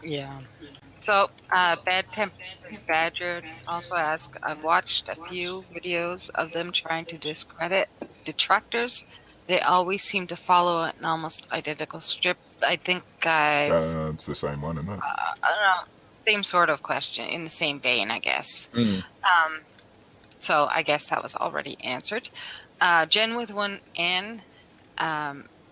Yeah. So, Bad Pimp Badger also asked, I've watched a few videos of them trying to discredit detractors. They always seem to follow an almost identical strip. I think It's the same one, isn't it? I don't know, same sort of question in the same vein, I guess. So I guess that was already answered. Jen with one N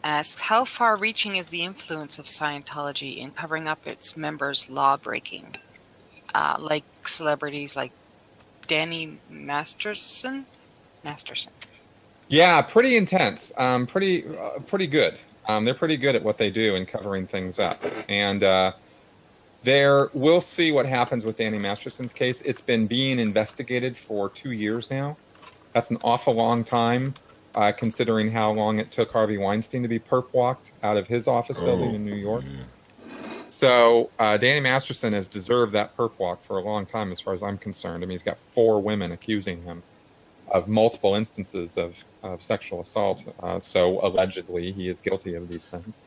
asks, how far-reaching is the influence of Scientology in covering up its members' law-breaking? Like celebrities like Danny Masterson? Yeah, pretty intense. Pretty good. They're pretty good at what they do in covering things up. And we'll see what happens with Danny Masterson's case. It's been being investigated for 2 years now. That's an awful long time, considering how long it took Harvey Weinstein to be perp walked out of his office building in New York. Yeah. So Danny Masterson has deserved that perp walk for a long time, as far as I'm concerned. I mean, he's got 4 women accusing him of multiple instances of sexual assault. So allegedly, he is guilty of these things.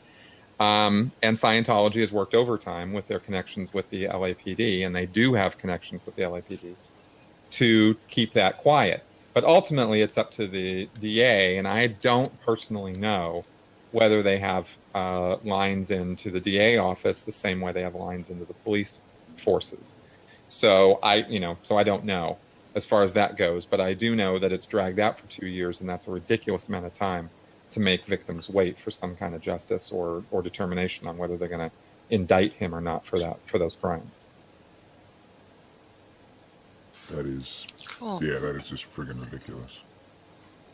And Scientology has worked overtime with their connections with the LAPD, and they do have connections with the LAPD, to keep that quiet. But ultimately, it's up to the DA, and I don't personally know whether they have lines into the DA office the same way they have lines into the police forces. So I don't know as far as that goes, but I do know that it's dragged out for 2 years, and that's a ridiculous amount of time to make victims wait for some kind of justice or determination on whether they're going to indict him or not for those crimes. That is, cool. Yeah, that is just friggin' ridiculous.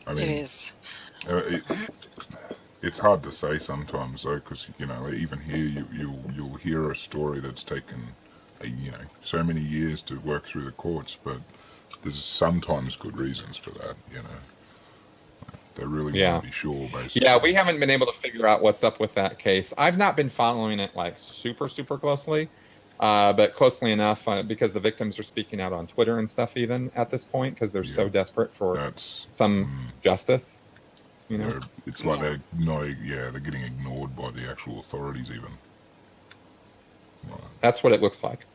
I mean, it is. It's hard to say sometimes though, because even here you'll hear a story that's taken so many years to work through the courts, but there's sometimes good reasons for that. They really want to be sure, basically. Yeah, we haven't been able to figure out what's up with that case. I've not been following it like super closely. But closely enough because the victims are speaking out on Twitter and stuff even at this point because they're so desperate for some justice. It's like they're getting ignored by the actual authorities even. Right. That's what it looks like.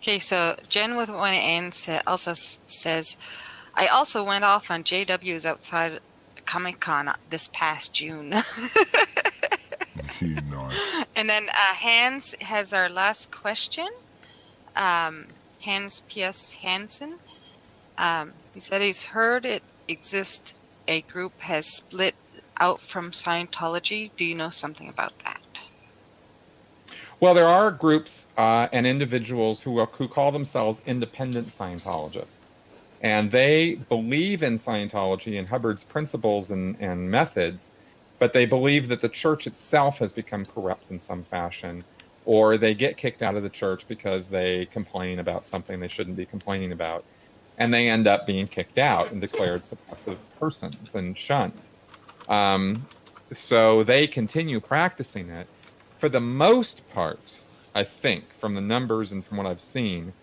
Okay, so Jen with one N also says, I also went off on JW's outside Comic-Con this past June. Nice. And then Hans has our last question. Hans P.S. Hansen. He said he's heard it exists. A group has split out from Scientology. Do you know something about that? Well, there are groups and individuals who call themselves independent Scientologists. And they believe in Scientology and Hubbard's principles and methods, but they believe that the church itself has become corrupt in some fashion, or they get kicked out of the church because they complain about something they shouldn't be complaining about, and they end up being kicked out and declared suppressive persons and shunned. So they continue practicing it. For the most part, I think, from the numbers and from what I've seen,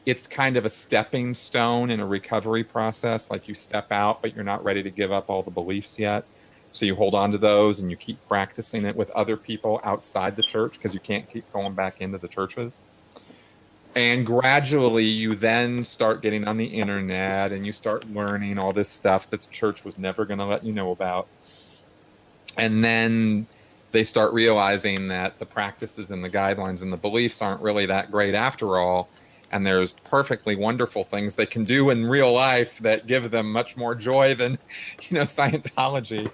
it's kind of a stepping stone in a recovery process. Like you step out, but you're not ready to give up all the beliefs yet. So you hold on to those and you keep practicing it with other people outside the church because you can't keep going back into the churches. And gradually you then start getting on the internet and you start learning all this stuff that the church was never going to let you know about. And then they start realizing that the practices and the guidelines and the beliefs aren't really that great after all. And there's perfectly wonderful things they can do in real life that give them much more joy than, Scientology.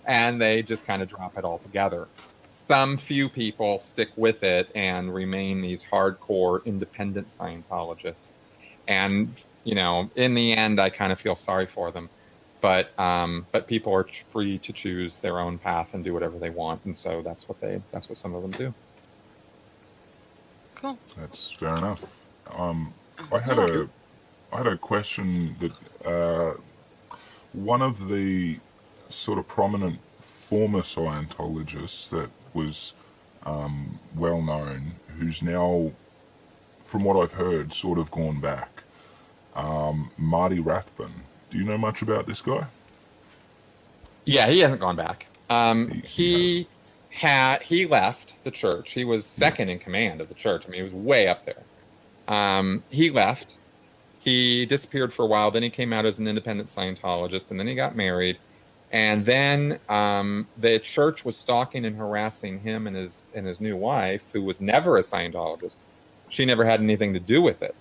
And they just kind of drop it all together. Some few people stick with it and remain these hardcore independent Scientologists. And, in the end, I kind of feel sorry for them. But people are free to choose their own path and do whatever they want. And so that's what some of them do. Cool. That's fair enough. I had a question that one of the sort of prominent former Scientologists that was well known, who's now, from what I've heard, sort of gone back, Marty Rathbun. Do you know much about this guy? Yeah, he hasn't gone back. he left the church. He was second in command of the church. I mean, he was way up there. He left. He disappeared for a while. Then he came out as an independent Scientologist, and then he got married. And then the church was stalking and harassing him and his new wife, who was never a Scientologist. She never had anything to do with it.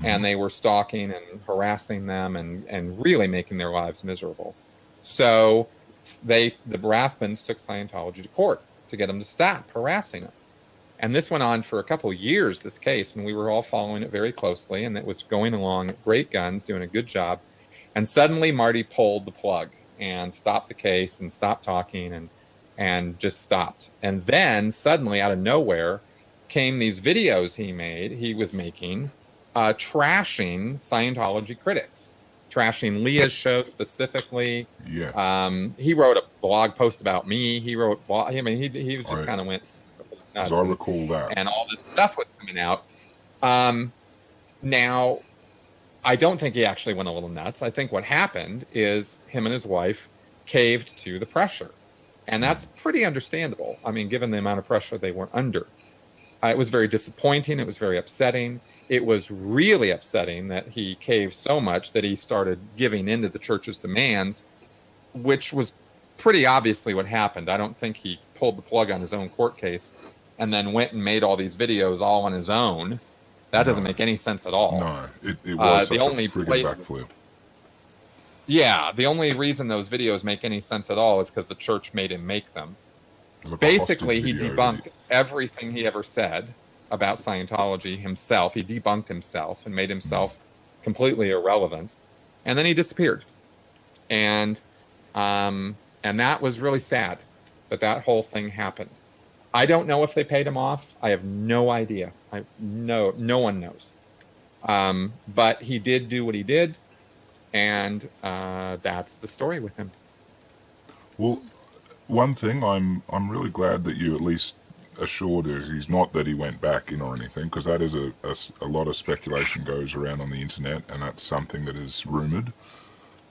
And they were stalking and harassing them and really making their lives miserable. So the Rathmans took Scientology to court to get them to stop harassing them. And this went on for a couple of years, this case, and we were all following it very closely, and it was going along at great guns, doing a good job. And suddenly Marty pulled the plug and stopped the case and stopped talking and just stopped. And then suddenly, out of nowhere, came these videos he was making, trashing Scientology critics, trashing Leah's show specifically. Yeah. He wrote a blog post about me. He just kind of went nuts. As I recall that. And all this stuff was coming out. Now, I don't think he actually went a little nuts. I think what happened is him and his wife caved to the pressure. And that's pretty understandable. I mean, given the amount of pressure they were under. It was very disappointing. It was very upsetting. It was really upsetting that he caved so much that he started giving in to the church's demands, which was pretty obviously what happened. I don't think he pulled the plug on his own court case and then went and made all these videos all on his own. That doesn't make any sense at all. No, it was such the only a friggin' backflip. Yeah, the only reason those videos make any sense at all is because the church made him make them. Like Basically, he debunked everything he ever said about Scientology himself. He debunked himself and made himself completely irrelevant. And then he disappeared. And that was really sad that whole thing happened. I don't know if they paid him off. I have no idea. No one knows. But he did do what he did, and that's the story with him. Well, one thing I'm really glad that you at least assured us he's not that he went back in or anything, because that is a lot of speculation goes around on the internet, and that's something that is rumored.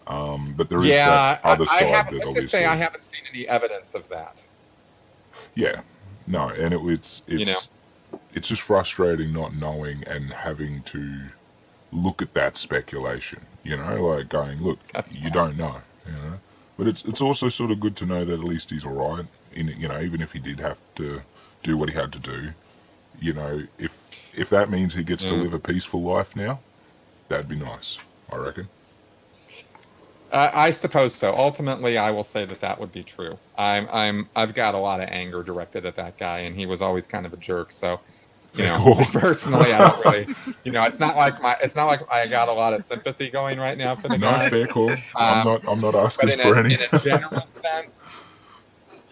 But there is that other side that obviously I haven't seen any evidence of that. Yeah, no, and it's just frustrating not knowing and having to look at that speculation. Like going, look, you don't know. But it's also sort of good to know that at least he's all right. Even if he did have to do what he had to do, if that means he gets to live a peaceful life now, that'd be nice, I reckon. I suppose so. Ultimately, I will say that would be true. I've got a lot of anger directed at that guy, and he was always kind of a jerk. So, personally, I don't really, it's not like I got a lot of sympathy going right now for the guy. No, fair call. I'm not asking for any. In a general sense,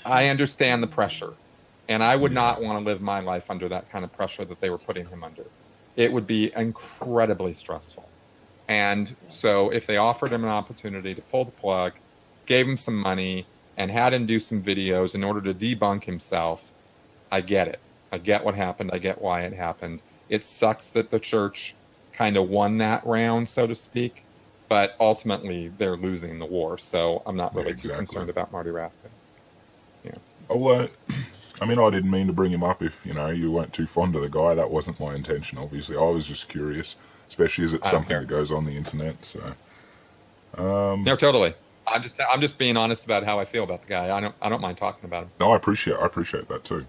I understand the pressure, and I would not want to live my life under that kind of pressure that they were putting him under. It would be incredibly stressful. And so if they offered him an opportunity to pull the plug, gave him some money, and had him do some videos in order to debunk himself, I get it. I get what happened. I get why it happened. It sucks that the church kind of won that round, so to speak, but ultimately they're losing the war, so I'm not really too concerned about Marty Rathman. Yeah. Oh, I didn't mean to bring him up if, you weren't too fond of the guy. That wasn't my intention, obviously. I was just curious. Especially as it's something that goes on the internet. So, no, totally. I'm just being honest about how I feel about the guy. I don't mind talking about him. No, I appreciate that too.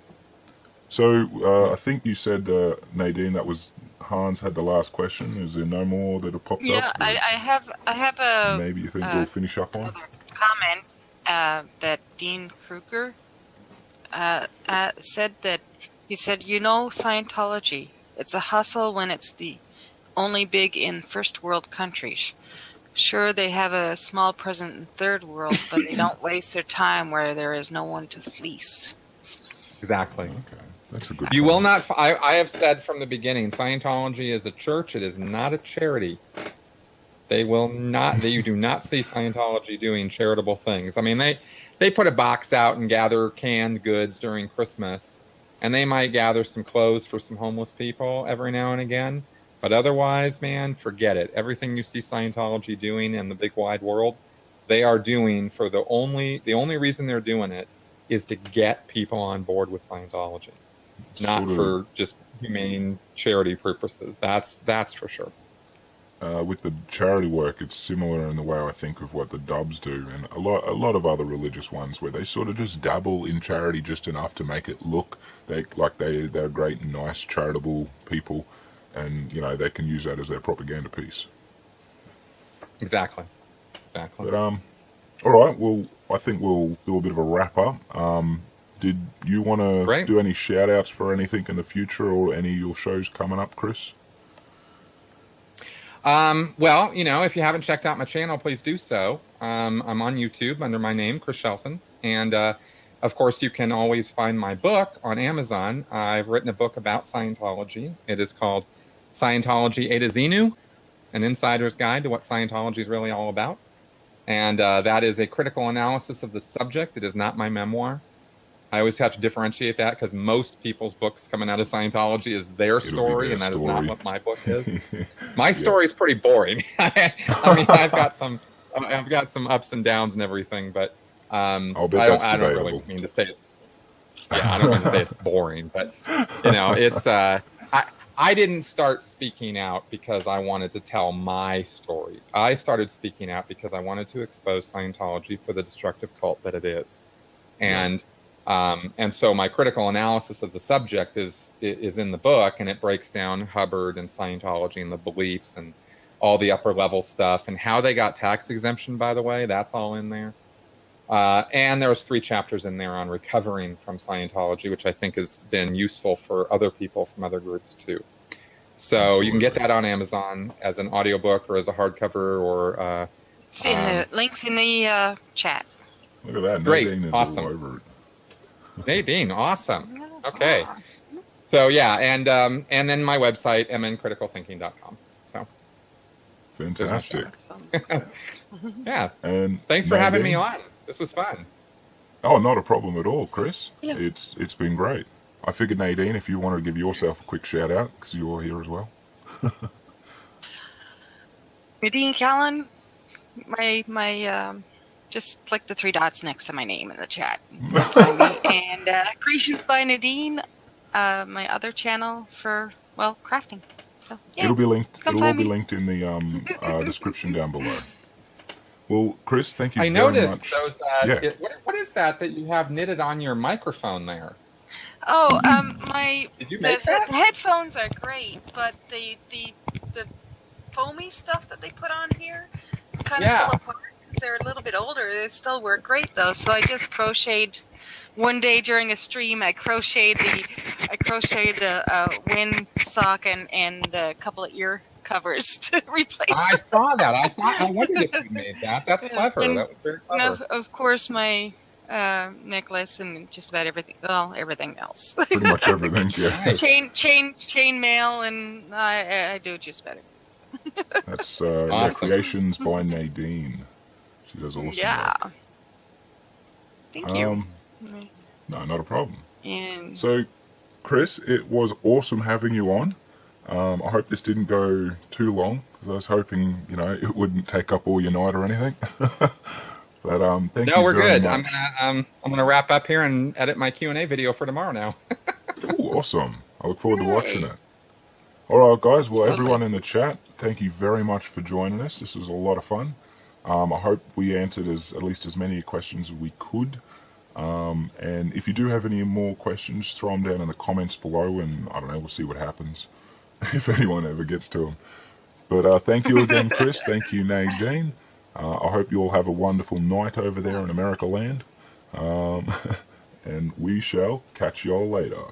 So I think you said Nadine, that was Hans had the last question. Is there no more that have popped up? Yeah, I have a maybe you think we'll finish up on comment that Dean Kruger said that he said, Scientology, it's a hustle when it's the only big in first world countries. Sure, they have a small presence in third world, but they don't waste their time where there is no one to fleece. Exactly. Okay, that's a good. You will not. I have said from the beginning, Scientology is a church. It is not a charity. They will not. You do not see Scientology doing charitable things. I mean, they put a box out and gather canned goods during Christmas, and they might gather some clothes for some homeless people every now and again. But otherwise, man, forget it. Everything you see Scientology doing in the big wide world, they are doing for the only reason they're doing it is to get people on board with Scientology, not for just humane charity purposes. That's for sure. With the charity work, it's similar in the way I think of what the Dubs do, and a lot of other religious ones, where they sort of just dabble in charity just enough to make it look like they're great and nice charitable people, and they can use that as their propaganda piece. Exactly. But all right, well, I think we'll do a bit of a wrap up. Did you want to do any shout outs for anything in the future, or any of your shows coming up, Chris? Well, if you haven't checked out my channel, please do so. I'm on YouTube under my name, Chris Shelton. And, of course, you can always find my book on Amazon. I've written a book about Scientology. It is called Scientology A to Xenu, an insider's guide to what Scientology is really all about. And that is a critical analysis of the subject. It is not my memoir. I always have to differentiate that, because most people's books coming out of Scientology is their story, and that is not what my book is. My story is pretty boring. I mean, I've got some ups and downs and everything, but I don't really mean to say it's. Yeah, I don't mean to say it's boring, but it's. I didn't start speaking out because I wanted to tell my story. I started speaking out because I wanted to expose Scientology for the destructive cult that it is, and so my critical analysis of the subject is in the book, and it breaks down Hubbard and Scientology and the beliefs and all the upper level stuff and how they got tax exemption, by the way. That's all in there. And there was 3 chapters in there on recovering from Scientology, which I think has been useful for other people from other groups too. So Absolutely. You can get that on Amazon as an audiobook or as a hardcover, or it's in the links in the chat. Look at that. Great. Nadine is awesome. all over it. Nadine, awesome. Okay. So yeah, and then my website, mncriticalthinking.com. So fantastic. Yeah. And thanks for having me on. This was fun. Oh, not a problem at all, Chris. Yeah. It's been great. I figured, Nadine, if you wanted to give yourself a quick shout out, because you're here as well. Nadine Callan, my just click the 3 dots next to my name in the chat. And Creations by Nadine, my other channel for crafting. So yeah, it'll be linked. It'll all be linked in the description down below. Well, Chris, thank you very much. I noticed those. What is that you have knitted on your microphone there? Oh, Did you make that? The headphones are great, but the foamy stuff that they put on here kind of fell apart because they're a little bit older. They still work great though. So I just crocheted one day during a stream. I crocheted a wind sock and a couple of ear covers to replace. I saw that. I wondered if you made that. That's clever. That was very clever. Of course, my necklace and just about everything. Well, everything else. Pretty much everything. Yeah. Chain mail, and I do just about everything. That's awesome. Creations by Nadine. She does awesome. Yeah. Work. Thank you. No, not a problem. And so, Chris, it was awesome having you on. I hope this didn't go too long, because I was hoping, it wouldn't take up all your night or anything. But thank you. No, we're good. Much. I'm gonna wrap up here and edit my Q&A video for tomorrow now. Ooh, awesome! I look forward to watching it. All right, guys. Well, everyone in the chat, thank you very much for joining us. This was a lot of fun. I hope we answered at least as many questions as we could. And if you do have any more questions, throw them down in the comments below, and I don't know, we'll see what happens if anyone ever gets to them. But thank you again, Chris. Thank you, Nadine. I hope you all have a wonderful night over there in America land. And we shall catch y'all later.